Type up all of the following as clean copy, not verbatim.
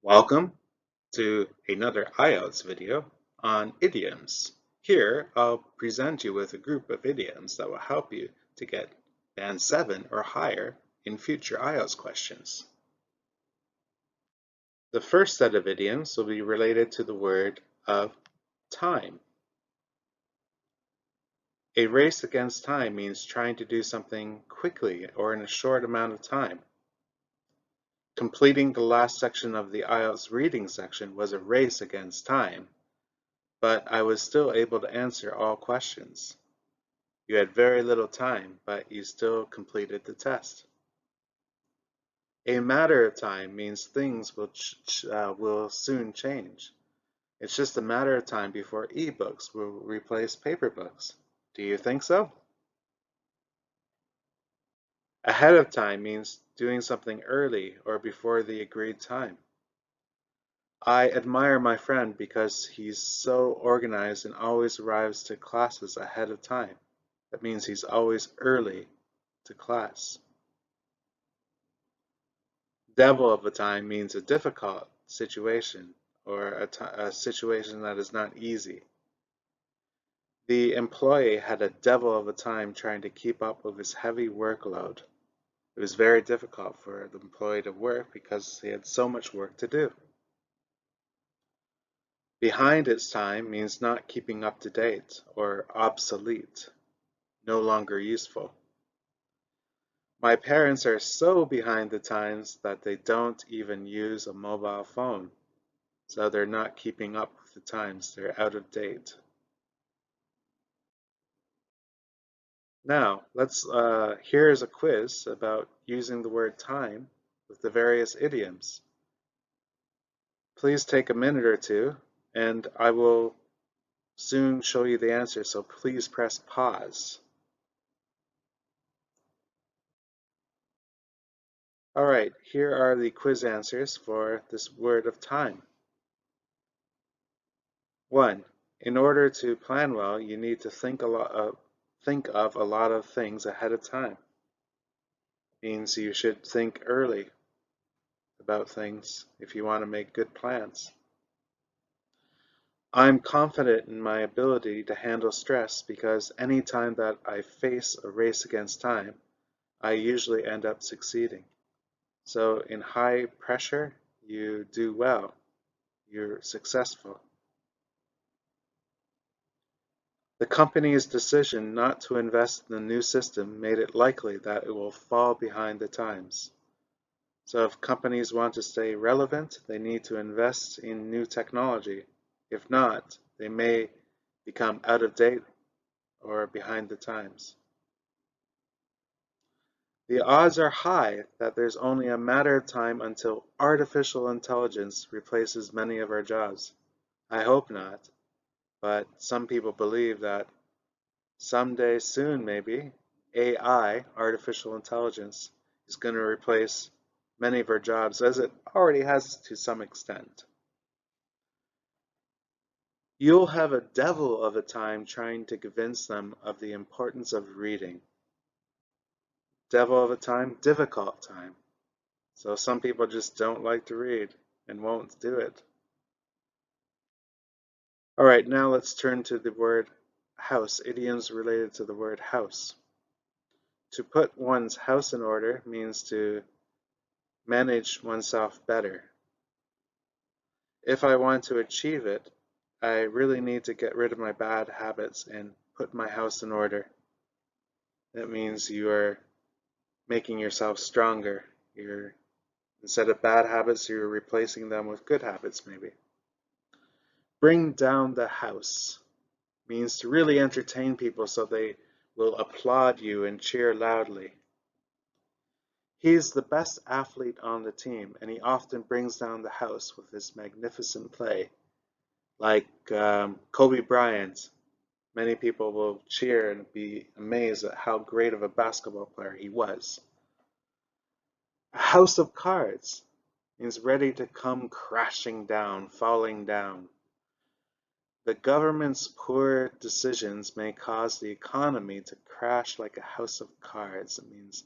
Welcome to another IELTS video on idioms. Here, I'll present you with a group of idioms that will help you to get band 7 or higher in future IELTS questions. The first set of idioms will be related to the word of time. A race against time means trying to do something quickly or in a short amount of time. Completing the last section of the IELTS reading section was a race against time, but I was still able to answer all questions. You had very little time, but you still completed the test. A matter of time means things will soon change. It's just a matter of time before ebooks will replace paper books. Do you think so? Ahead of time means doing something early or before the agreed time. I admire my friend because he's so organized and always arrives to classes ahead of time. That means he's always early to class. Devil of a time means a difficult situation or a situation that is not easy. The employee had a devil of a time trying to keep up with his heavy workload. It was very difficult for the employee to work because he had so much work to do. Behind its time means not keeping up to date or obsolete, no longer useful. My parents are so behind the times that they don't even use a mobile phone. So they're not keeping up with the times. They're out of date. Now, here is a quiz about using the word time with the various idioms. Please take a minute or two, and I will soon show you the answer, so please press pause. All right, here are the quiz answers for this word of time. 1. In order to plan well, you need to think of a lot of things ahead of time. Means you should think early about things if you want to make good plans. I'm confident in my ability to handle stress because any time that I face a race against time, I usually end up succeeding. So in high pressure, you do well. You're successful. The company's decision not to invest in the new system made it likely that it will fall behind the times. So if companies want to stay relevant, they need to invest in new technology. If not, they may become out of date or behind the times. The odds are high that there's only a matter of time until artificial intelligence replaces many of our jobs. I hope not, but some people believe that someday soon maybe AI, artificial intelligence, is going to replace many of our jobs as it already has to some extent. You'll have a devil of a time trying to convince them of the importance of reading. Devil of a time, difficult time. So some people just don't like to read and won't do it. All right, now let's turn to the word house, idioms related to the word house. To put one's house in order means to manage oneself better. If I want to achieve it, I really need to get rid of my bad habits and put my house in order. That means you are making yourself stronger. Instead of bad habits, you're replacing them with good habits maybe. Bring down the house means to really entertain people so they will applaud you and cheer loudly. He's the best athlete on the team, and he often brings down the house with his magnificent play. Like Kobe Bryant, many people will cheer and be amazed at how great of a basketball player he was. A house of cards means ready to come crashing down, falling down. The government's poor decisions may cause the economy to crash like a house of cards. It means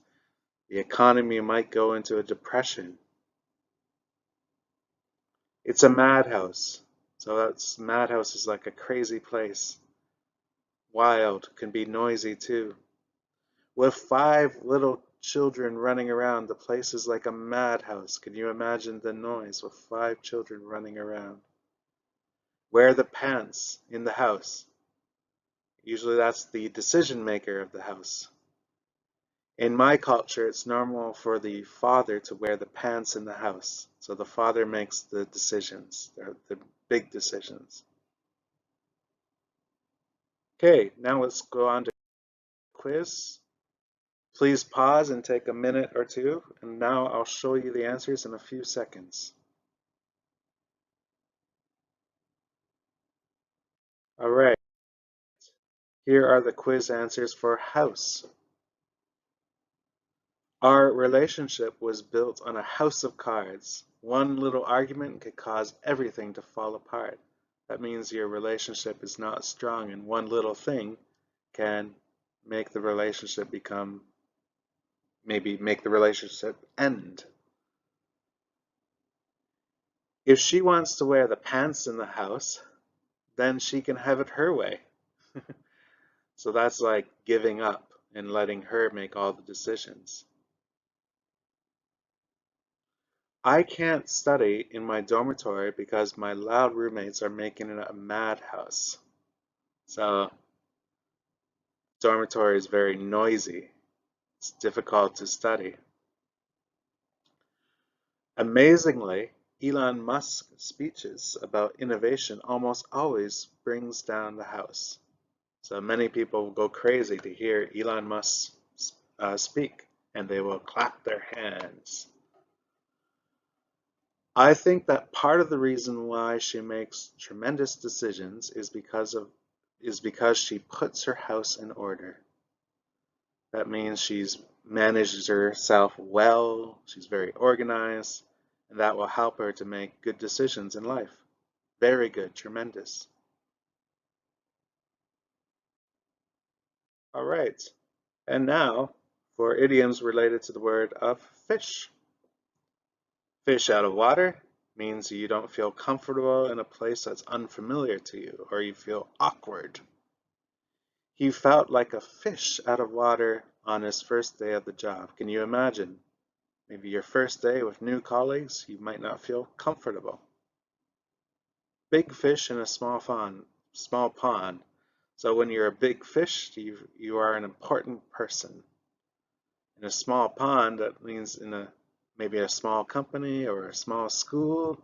the economy might go into a depression. It's a madhouse. So that's madhouse is like a crazy place. Wild, can be noisy too. With 5 little children running around, the place is like a madhouse. Can you imagine the noise with 5 children running around? Wear the pants in the house. Usually that's the decision maker of the house. In my culture, it's normal for the father to wear the pants in the house. So the father makes the decisions, the big decisions. Okay, now let's go on to quiz. Please pause and take a minute or two, and now I'll show you the answers in a few seconds. All right, here are the quiz answers for house. Our relationship was built on a house of cards. One little argument could cause everything to fall apart. That means your relationship is not strong, and one little thing can make the relationship maybe make the relationship end. If she wants to wear the pants in the house, then she can have it her way. So that's like giving up and letting her make all the decisions. I can't study in my dormitory because my loud roommates are making it a madhouse. So, dormitory is very noisy. It's difficult to study. Amazingly, Elon Musk's speeches about innovation almost always brings down the house. So many people go crazy to hear Elon Musk speak, and they will clap their hands. I think that part of the reason why she makes tremendous decisions is because she puts her house in order. That means she's manages herself well, she's very organized, and that will help her to make good decisions in life. Very good, tremendous. All right. And now for idioms related to the word of fish. Fish out of water means you don't feel comfortable in a place that's unfamiliar to you, or you feel awkward. He felt like a fish out of water on his first day of the job. Can you imagine? Maybe your first day with new colleagues, you might not feel comfortable. Big fish in a small pond. So when you're a big fish, you are an important person. In a small pond, that means maybe a small company or a small school.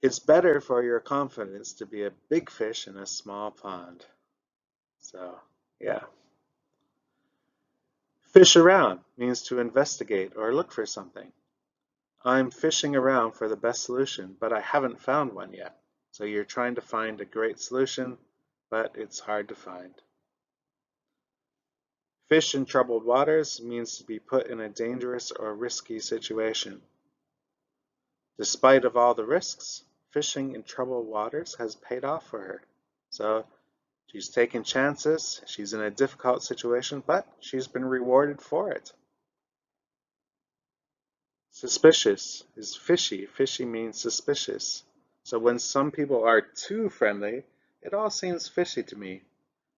It's better for your confidence to be a big fish in a small pond. So, yeah. Fish around means to investigate or look for something. I'm fishing around for the best solution, but I haven't found one yet. So you're trying to find a great solution, but it's hard to find. Fish in troubled waters means to be put in a dangerous or risky situation. Despite of all the risks, fishing in troubled waters has paid off for her. So she's taken chances, she's in a difficult situation, but she's been rewarded for it. Suspicious is fishy. Fishy means suspicious. So when some people are too friendly, it all seems fishy to me.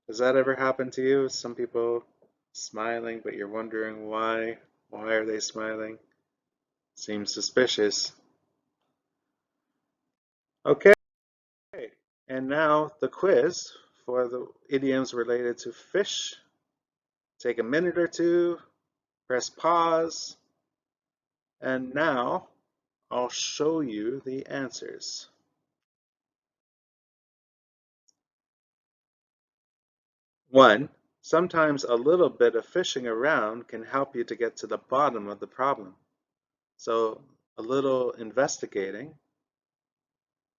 Does that ever happen to you? Some people smiling, but you're wondering why? Why are they smiling? Seems suspicious. Okay, and now the quiz for the idioms related to fish. Take a minute or two, press pause, and now I'll show you the answers. 1. Sometimes a little bit of fishing around can help you to get to the bottom of the problem. So a little investigating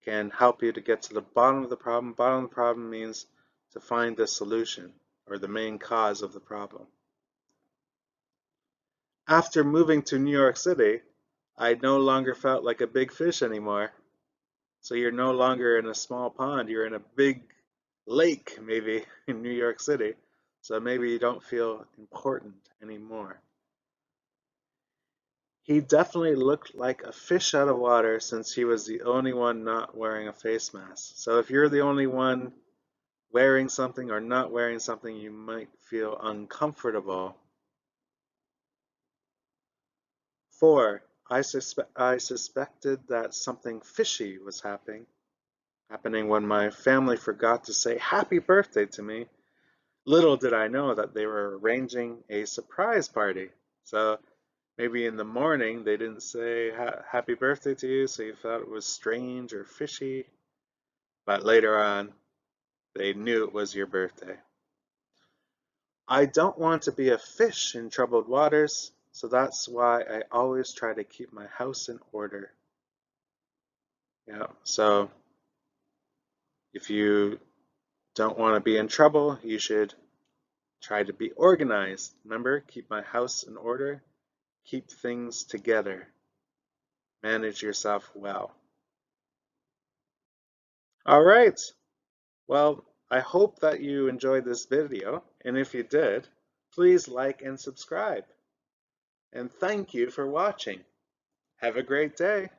can help you to get to the bottom of the problem. Bottom of the problem means to find the solution or the main cause of the problem. After moving to New York City, I no longer felt like a big fish anymore. So you're no longer in a small pond, you're in a big lake, maybe, in New York City. So maybe you don't feel important anymore. He definitely looked like a fish out of water since he was the only one not wearing a face mask. So if you're the only one wearing something or not wearing something, you might feel uncomfortable. 4. I suspected that something fishy was happening when my family forgot to say happy birthday to me. Little did I know that they were arranging a surprise party. So maybe in the morning they didn't say happy birthday to you, so you thought it was strange or fishy. But later on, they knew it was your birthday. I don't want to be a fish in troubled waters, so that's why I always try to keep my house in order. Yeah, so if you don't want to be in trouble, you should try to be organized. Remember, keep my house in order, keep things together, manage yourself well. All right, well, I hope that you enjoyed this video, and if you did, please like and subscribe. And thank you for watching. Have a great day.